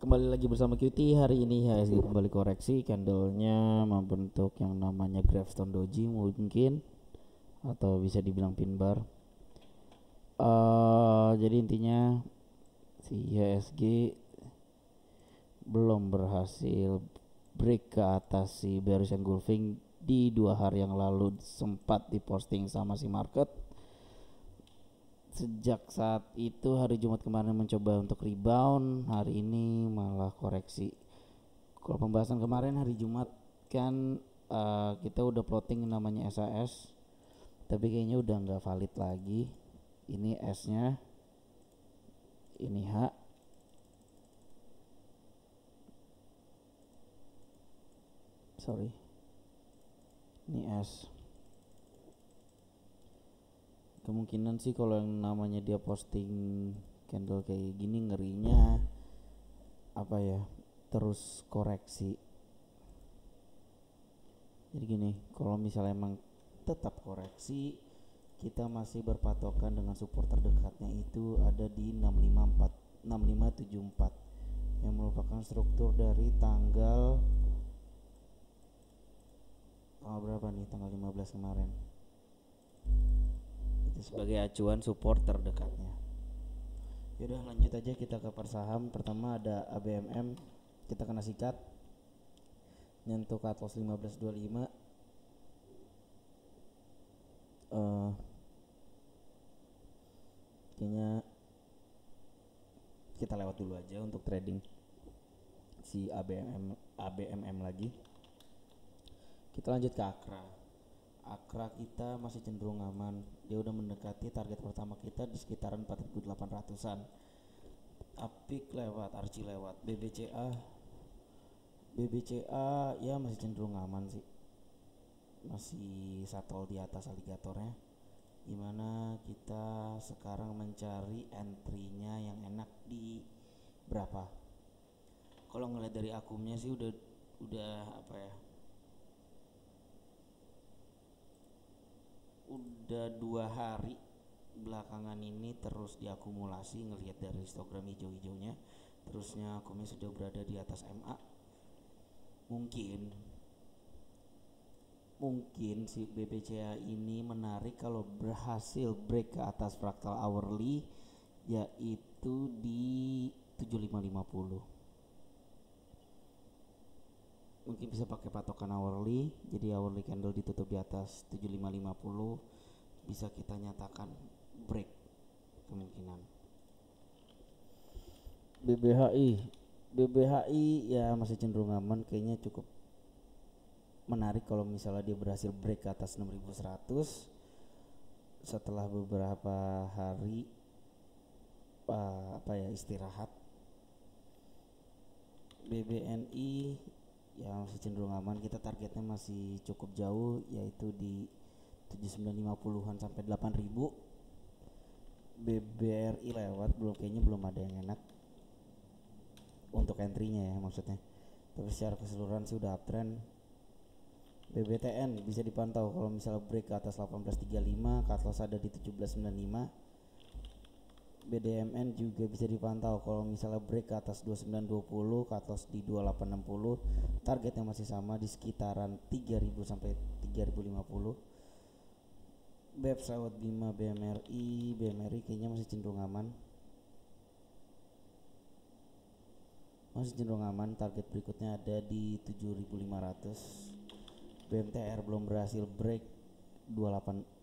Kembali lagi bersama QT. Hari ini HSG kembali koreksi, candlenya membentuk yang namanya gravestone doji mungkin, atau bisa dibilang pin bar. Jadi intinya si HSG belum berhasil break ke atas si bearish engulfing di 2 hari yang lalu, sempat diposting sama si market. Sejak saat itu hari Jumat kemarin mencoba untuk rebound, hari ini malah koreksi. Kalau pembahasan kemarin hari Jumat kan kita udah plotting namanya SAS, tapi kayaknya udah nggak valid lagi. Ini S-nya, ini H, sorry, ini S. Kemungkinan sih kalau yang namanya dia posting candle kayak gini, ngerinya apa ya, terus koreksi. Jadi gini, kalau misalnya emang tetap koreksi, kita masih berpatokan dengan support terdekatnya itu ada di 6574 yang merupakan struktur dari tanggal berapa nih, tanggal 15 kemarin. Itu sebagai acuan support terdekatnya. Yaudah lanjut aja kita ke per saham. Pertama ada ABMM, kita kena sikat nyentuh cut loss 1525. Kayaknya kita lewat dulu aja untuk trading si ABMM lagi. Kita lanjut ke Akra. Akra kita masih cenderung aman. Dia udah mendekati target pertama kita di sekitaran 4800-an. Apik lewat, Archie lewat, BBCA ya masih cenderung aman sih. Masih satol di atas aligatornya. Gimana kita sekarang mencari entry-nya yang enak di berapa? Kalau ngeliat dari akumnya sih udah apa ya? Udah 2 hari belakangan ini terus diakumulasi, ngelihat dari histogram hijau-hijaunya, terusnya akumnya sudah berada di atas MA. Mungkin si BBCA ini menarik kalau berhasil break ke atas fractal hourly, yaitu di 7550. Mungkin bisa pakai patokan hourly, jadi hourly candle ditutup di atas 7550, bisa kita nyatakan break kemungkinan. BBHI ya masih cenderung aman, kayaknya cukup menarik kalau misalnya dia berhasil break ke atas 6100 setelah beberapa hari istirahat. BBNI ya masih cenderung aman, kita targetnya masih cukup jauh, yaitu di 7950-an sampai 8000. BBRI lewat, kayaknya belum ada yang enak untuk entry-nya ya maksudnya, tapi secara keseluruhan sih udah uptrend. BBTN bisa dipantau kalau misalnya break ke atas 1835, cut loss ada di 1795. BDMN juga bisa dipantau kalau misalnya break ke atas 2920, cut loss di 2860, targetnya masih sama di sekitaran 3000 sampai 3050. BEPS lewat Bima, BMRI kayaknya masih cenderung aman, target berikutnya ada di 7500. BMTR belum berhasil break 280.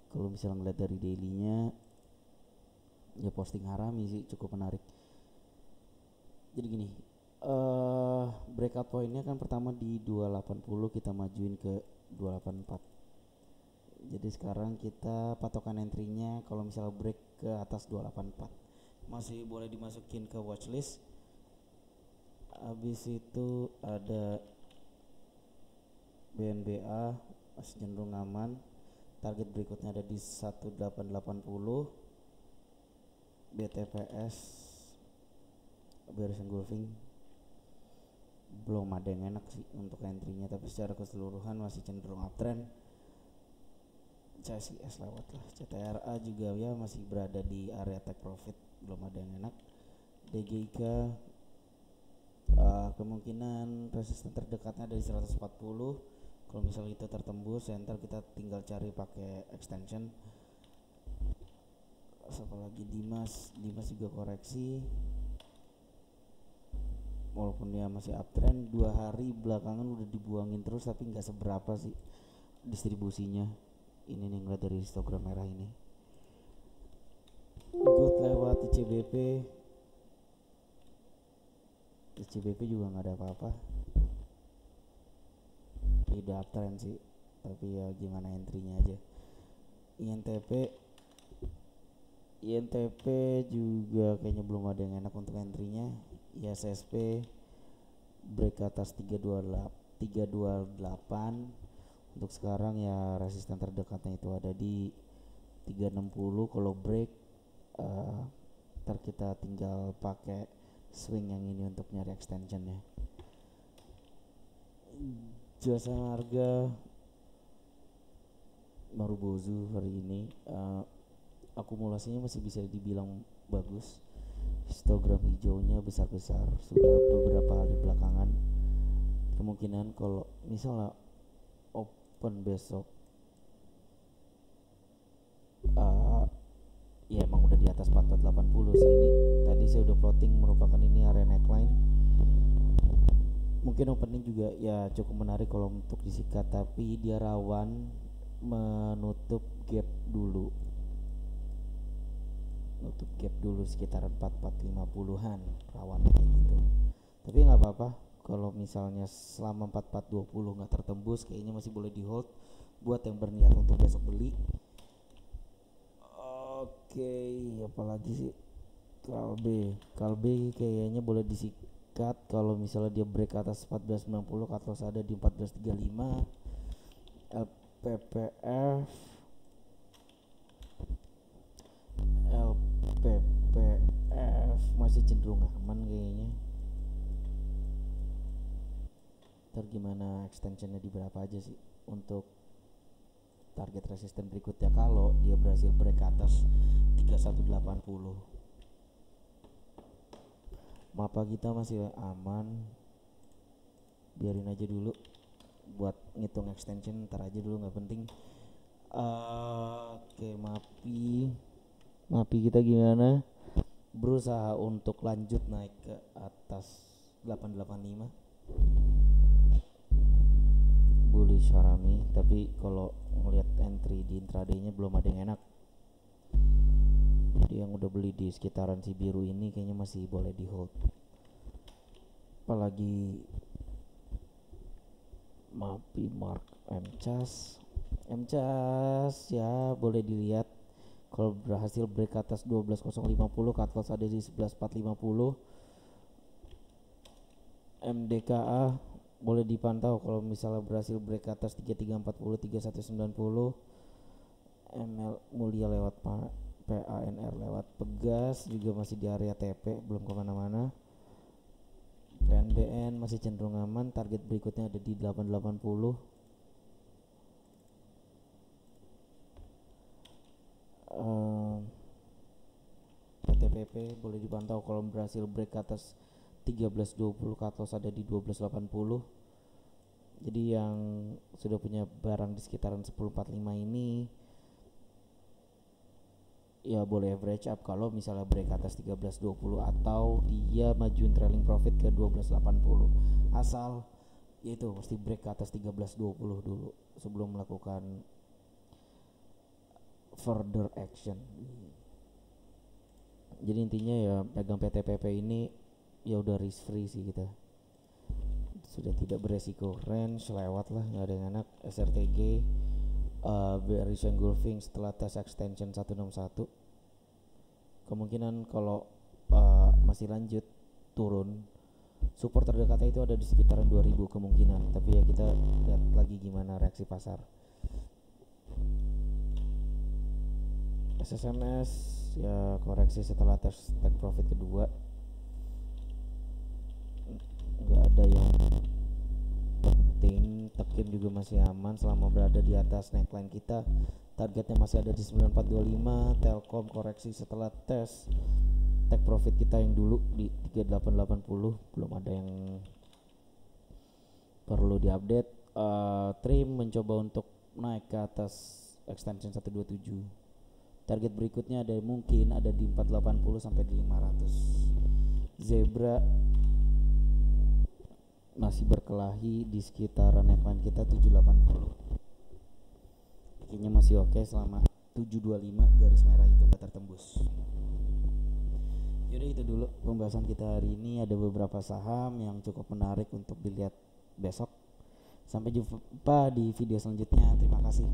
Kalau misalnya ngeliat dari dailynya ya posting harami sih cukup menarik. Jadi gini, breakout pointnya kan pertama di 280, kita majuin ke 284. Jadi sekarang kita patokan entry-nya kalau misalnya break ke atas 284 masih boleh dimasukin ke watchlist. Habis itu ada BNBA masih cenderung aman, target berikutnya ada di 1880. BTPS bearish engulfing belum ada yang enak sih untuk entry-nya, tapi secara keseluruhan masih cenderung uptrend. CSIS lewat lah. CTRA juga ya masih berada di area take profit, belum ada yang enak. DGIK kemungkinan resisten terdekatnya dari 140. Kalau misalnya itu tertembus, center kita tinggal cari pakai extension. Apalagi Dimas juga koreksi, walaupun dia masih uptrend. 2 hari belakangan udah dibuangin terus, tapi nggak seberapa sih distribusinya. Ini nih ngeliat dari histogram merah ini. Good lewat ICBP juga nggak ada apa-apa, udah uptrend sih, tapi ya gimana entry-nya aja. INTP juga kayaknya belum ada yang enak untuk entry-nya. ISSP break ke atas 328. Untuk sekarang ya resisten terdekatnya itu ada di 360. Kalau break ntar kita tinggal pakai swing yang ini untuk nyari extensionnya. Jasa Marga Marubozu hari ini akumulasinya masih bisa dibilang bagus. Histogram hijaunya besar-besar sudah beberapa hari belakangan. Kemungkinan kalau misalnya open besok ya emang udah di atas 4480 sih. Ini tadi saya udah plotting, merupakan ini area neckline. Mungkin opening juga ya cukup menarik kalau untuk disikat, tapi dia rawan menutup gap dulu. Nutup gap dulu sekitar 4450-an, rawan kayak gitu. Tapi nggak apa-apa kalau misalnya selama 4420 nggak tertembus, kayaknya masih boleh di hold buat yang berniat untuk besok beli. Oke, apalagi sih Kalbe kayaknya boleh disikat kalau misalnya dia break atas 1490, cut loss ada di 1435. LPPF masih cenderung aman kayaknya. Ntar gimana extensionnya di berapa aja sih untuk target resisten berikutnya kalau dia berhasil break ke atas 3180. Mapa kita masih aman, biarin aja dulu buat ngitung extension, ntar aja dulu, nggak penting. Oke, Mapi kita gimana? Berusaha untuk lanjut naik ke atas 885. Bullish Harami, tapi kalau ngelihat entry di intraday-nya belum ada yang enak. Jadi yang udah beli di sekitaran si biru ini kayaknya masih boleh di hold. Apalagi Mapi Mark MCAS ya boleh dilihat kalau berhasil break atas 12050, cut loss ada di 11450. MDKA boleh dipantau kalau misalnya berhasil break ke atas 3340, 3190. ML Mulia lewat PANR lewat Pegas juga masih di area TP, belum kemana-mana. PNBN masih cenderung aman, target berikutnya ada di 880. PTPP boleh dipantau kalau berhasil break ke atas 1320, cut loss ada di 1280. Jadi yang sudah punya barang di sekitaran 1045 ini ya boleh average up kalau misalnya break atas 1320 atau dia majuin trailing profit ke 1280. Asal yaitu mesti break ke atas 1320 dulu sebelum melakukan further action. Jadi intinya ya pegang PTPP ini ya udah risk free sih kita. Sudah tidak beresiko, range lewat lah, nggak ada yang enak. SRTG bearish engulfing setelah tes extension 161. Kemungkinan kalau masih lanjut turun, support terdekatnya itu ada di sekitaran 2000 kemungkinan, tapi ya kita lihat lagi gimana reaksi pasar. SSMS ya koreksi setelah tes take profit kedua, nggak ada yang penting. Tekim juga masih aman selama berada di atas neckline kita targetnya masih ada di 9425. Telkom koreksi setelah tes take profit kita yang dulu di 3880, belum ada yang perlu diupdate. Trim mencoba untuk naik ke atas extension 127. Target berikutnya mungkin ada di 480 sampai di 500. Zebra masih berkelahi di sekitaran neckline kita 780. Kayaknya masih oke selama 725 garis merah itu nggak tertembus. Yaudah, itu dulu pembahasan kita hari ini. Ada beberapa saham yang cukup menarik untuk dilihat besok. Sampai jumpa di video selanjutnya. Terima kasih.